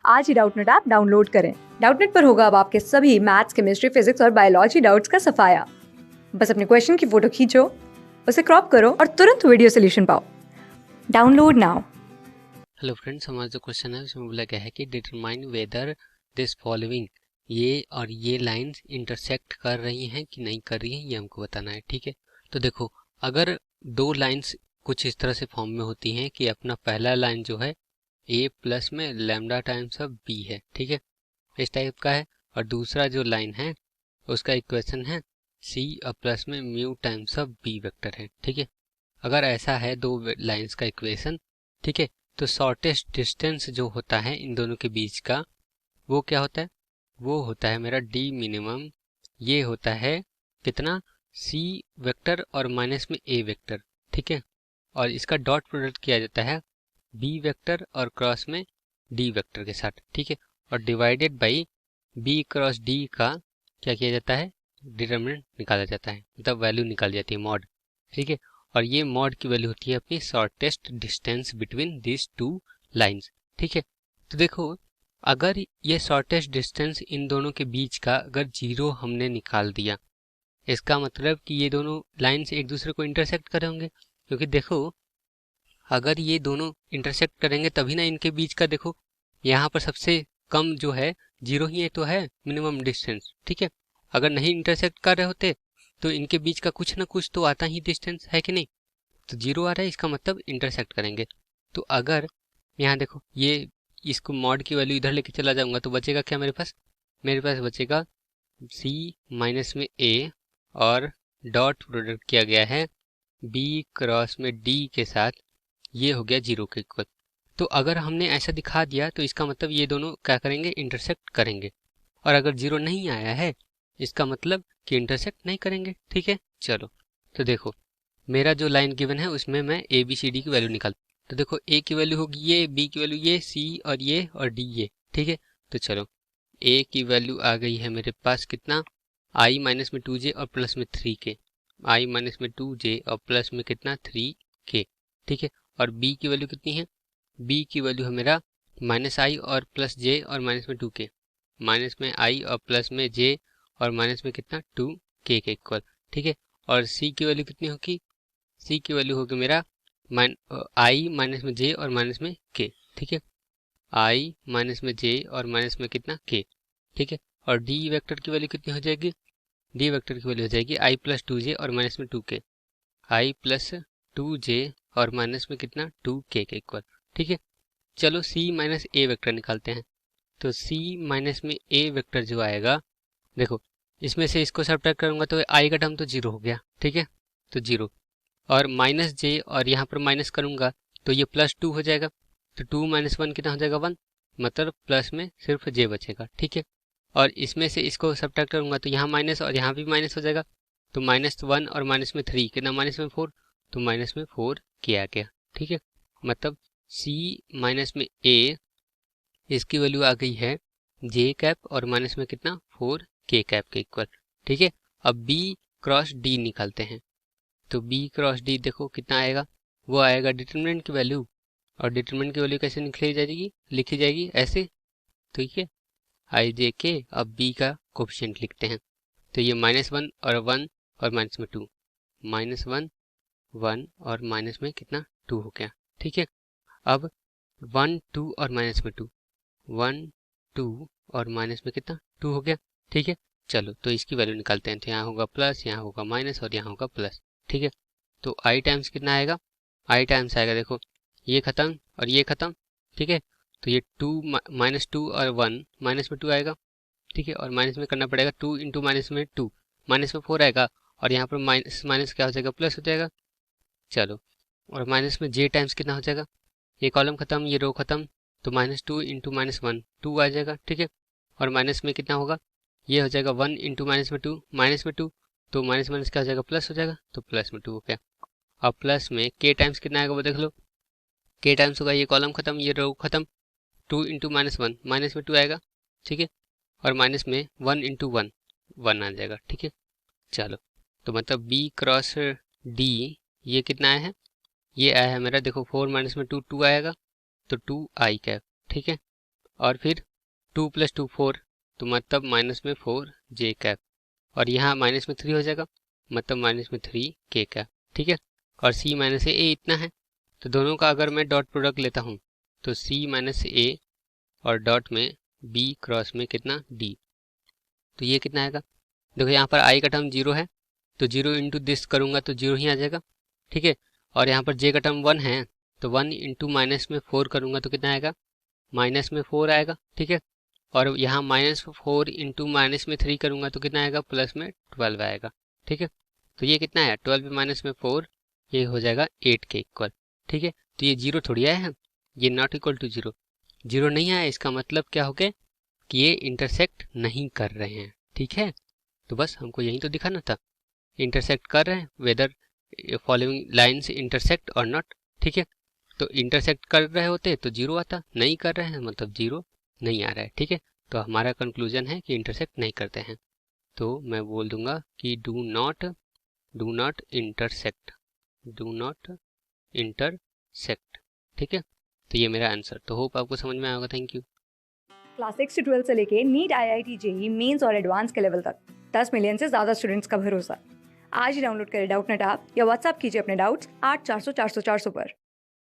आज ही Doubtnut app download करें। Doubtnut पर होगा अब आपके सभी मैथ्स, केमिस्ट्री, फिजिक्स और बायोलॉजी डाउट्स का सफाया। बस अपने क्वेश्चन की फोटो खींचो, उसे क्रॉप करो और तुरंत वीडियो सोल्यूशन पाओ। Download now. हेलो फ्रेंड्स, हमारा जो क्वेश्चन है उसमें बोला गया है कि डिटरमाइन वेदर दिस फॉलोइंग, ये और ये लाइंस इंटरसेक्ट कर रही हैं कि नहीं कर रही हैं, ये हमको बताना है। ठीक है, तो देखो, अगर दो लाइंस कुछ इस तरह से फॉर्म में होती हैं कि अपना पहला लाइन जो है ए प्लस में लैम्डा टाइम्स ऑफ बी है, ठीक है, इस टाइप का है, और दूसरा जो लाइन है उसका इक्वेशन है सी और प्लस में mu times of B vector है। ठीक है, अगर ऐसा है दो लाइंस का इक्वेशन, ठीक है, तो शॉर्टेस्ट डिस्टेंस जो होता है इन दोनों के बीच का वो क्या होता है, वो होता है मेरा डी मिनिमम। ये होता है कितना, सी वेक्टर और माइनस में ए वेक्टर, ठीक है, और इसका डॉट प्रोडक्ट किया जाता है बी वेक्टर और क्रॉस में डी वेक्टर के साथ, ठीक है, और divided by B cross D का क्या किया जाता है, डिटरमिनेंट निकाला जाता है, मतलब वैल्यू निकाली जाती है, मॉड। ठीक है, और ये मॉड की वैल्यू होती है अपनी shortest distance between this two lines. ठीक है, तो देखो, अगर ये शॉर्टेस्ट डिस्टेंस इन दोनों के बीच का अगर जीरो हमने निकाल दिया, इसका मतलब कि ये दोनों लाइंस एक दूसरे को इंटरसेक्ट कर होंगे, क्योंकि देखो अगर ये दोनों इंटरसेक्ट करेंगे तभी ना इनके बीच का, देखो यहाँ पर सबसे कम जो है जीरो ही तो है मिनिमम डिस्टेंस। ठीक है, अगर नहीं इंटरसेक्ट कर रहे होते तो इनके बीच का कुछ ना कुछ तो आता ही डिस्टेंस है कि नहीं, तो जीरो आ रहा है, इसका मतलब इंटरसेक्ट करेंगे। तो अगर यहाँ देखो ये इसको मॉड की वैल्यू इधर लेके चला जाऊंगा तो बचेगा क्या मेरे पास बचेगा सी माइनस में ए और डॉट प्रोडक्ट किया गया है बी क्रॉस में डी के साथ, ये हो गया जीरो के इक्वल। तो अगर हमने ऐसा दिखा दिया तो इसका मतलब ये दोनों क्या करेंगे, इंटरसेक्ट करेंगे, और अगर जीरो नहीं आया है इसका मतलब कि इंटरसेक्ट नहीं करेंगे। ठीक है, चलो, तो देखो मेरा जो लाइन गिवन है उसमें मैं ए बी सी डी की वैल्यू निकाल, तो देखो ए की वैल्यू होगी ये, बी की वैल्यू ये, सी और डी ये। ठीक है, तो चलो ए की वैल्यू आ गई है मेरे पास कितना, आई माइनस में 2j और प्लस में 3k, आई माइनस में 2j और प्लस में कितना 3k। ठीक है, और बी की वैल्यू कितनी है, बी की वैल्यू है मेरा माइनस आई और प्लस जे और माइनस में 2k, माइनस में आई और प्लस में जे और माइनस में कितना 2k के इक्वल। ठीक है, और सी की वैल्यू कितनी होगी, सी की वैल्यू होगी मेरा आई माइनस में जे और माइनस में के। ठीक है, आई माइनस में जे और माइनस में कितना के। ठीक है, और डी वेक्टर की वैल्यू कितनी हो जाएगी, डी वेक्टर की वैल्यू हो जाएगी आई प्लस 2j और माइनस में 2k, आई प्लस 2j और माइनस में कितना 2k के इक्वल। ठीक है, चलो सी माइनस ए वेक्टर निकालते हैं, तो सी माइनस में ए वेक्टर जो आएगा, देखो इसमें से इसको सब्ट्रैक्ट करूंगा तो आई का टर्म तो जीरो हो गया। ठीक है, तो जीरो, और माइनस जे और यहाँ पर माइनस करूंगा तो ये प्लस 2 हो जाएगा, तो 2 माइनस 1 कितना हो जाएगा 1, मतलब प्लस में सिर्फ जे बचेगा। ठीक है, और इसमें से इसको सब्ट्रैक्ट करूंगा तो यहाँ माइनस और यहाँ भी माइनस हो जाएगा, तो -1 और माइनस में 3 कितना, माइनस में 4, तो माइनस में 4 किया गया। ठीक है, मतलब सी माइनस में ए, इसकी वैल्यू आ गई है जे कैप और माइनस में कितना 4k कैप के इक्वल। ठीक है, अब बी क्रॉस डी निकालते हैं, तो बी क्रॉस डी देखो कितना आएगा, वो आएगा डिटरमिनेंट की वैल्यू, और डिटरमिनेंट की वैल्यू कैसे लिखी जाएगी ऐसे। ठीक है, आई जे के, अब बी का कोफिशिएंट लिखते हैं, तो ये -1 और 1 और माइनस में 2, -1 1 और माइनस में कितना 2 हो गया। ठीक है, अब 1 2 और माइनस में 2, 1 2 और माइनस में कितना 2 हो गया। ठीक है, चलो तो इसकी वैल्यू निकालते हैं, तो यहाँ होगा प्लस, यहाँ होगा माइनस और यहाँ होगा प्लस। ठीक है, तो आई टाइम्स कितना आएगा, आई टाइम्स आएगा, देखो ये खत्म और ये खत्म। ठीक है, तो ये 2 -2 और 1 माइनस में 2 आएगा। ठीक है, और माइनस में करना पड़ेगा 2 इंटू माइनस में 2, माइनस में 4 आएगा, और यहाँ पर माइनस माइनस क्या हो जाएगा, प्लस हो जाएगा। चलो, और माइनस में जे टाइम्स कितना हो जाएगा, ये कॉलम खत्म ये रो खत्म, तो -2 इंटू -1 2 आ जाएगा। ठीक है, और माइनस में कितना होगा, ये हो जाएगा 1 इंटू माइनस में 2, तो माइनस माइनस क्या हो जाएगा, प्लस हो जाएगा, तो प्लस में 2 हो गया। अब प्लस में के टाइम्स कितना आएगा वो देख लो, के टाइम्स होगा ये कॉलम खत्म ये रो खत्म, 2 इंटू -1 माइनस में 2 आएगा। ठीक है, और माइनस में 1 इंटू 1 1 आ जाएगा। ठीक है, चलो, तो मतलब बी क्रॉस डी ये कितना आया है, ये आया है मेरा, देखो 4 माइनस में 2 2 आएगा, तो 2 आई कैप। ठीक है, और फिर 2 + 2 4, तो मतलब माइनस में 4 जे कैप, और यहाँ माइनस में 3 हो जाएगा, मतलब माइनस में 3 के कैप, ठीक है। और सी माइनस ए इतना है, तो दोनों का अगर मैं डॉट प्रोडक्ट लेता हूँ तो सी माइनस ए और डॉट में बी क्रॉस में कितना डी, तो ये कितना आएगा। देखो यहाँ पर आई का टर्म 0 है, तो 0 इंटू दिस करूँगा तो 0 ही आ जाएगा, ठीक है। और यहाँ पर जे का टर्म 1 है, तो 1 इंटू माइनस में 4 करूँगा तो कितना आएगा, माइनस में 4 आएगा, ठीक है। और यहाँ -4 इंटू माइनस में 3 करूँगा तो कितना आएगा, प्लस में 12 आएगा, ठीक है। तो ये कितना है, 12 माइनस में 4, ये हो जाएगा 8 के इक्वल, ठीक है। तो ये 0 थोड़ी आया है, ये नॉट इक्वल टू 0, 0 नहीं आया, इसका मतलब क्या हो गया कि ये इंटरसेक्ट नहीं कर रहे हैं, ठीक है। तो बस हमको यही तो दिखाना था, इंटरसेक्ट कर रहे हैं, वेदर फॉलोइंग लाइन्स इंटरसेक्ट और नॉट, ठीक है। तो इंटरसेक्ट कर रहे होते तो 0 आता, नहीं कर रहे हैं मतलब 0 नहीं आ रहा है, ठीक है। तो हमारा कंक्लूजन है कि इंटरसेक्ट नहीं करते हैं, तो मैं बोल दूंगा कि do not intersect, do not intersect, ठीक है। तो ये मेरा आंसर, तो होप आपको समझ में आया होगा। Thank you. क्लास 6 से 12 से लेके नीट, IIT, जेई मेंस और एडवांस के लेवल तक 10 मिलियन से ज़्यादा स्टूडेंट्स का भरोसा। आज ही डाउनलोड करें डाउटनेट ऐप या व्हाट्सएप कीजिए अपने डाउट्स 8400 400 400 पर।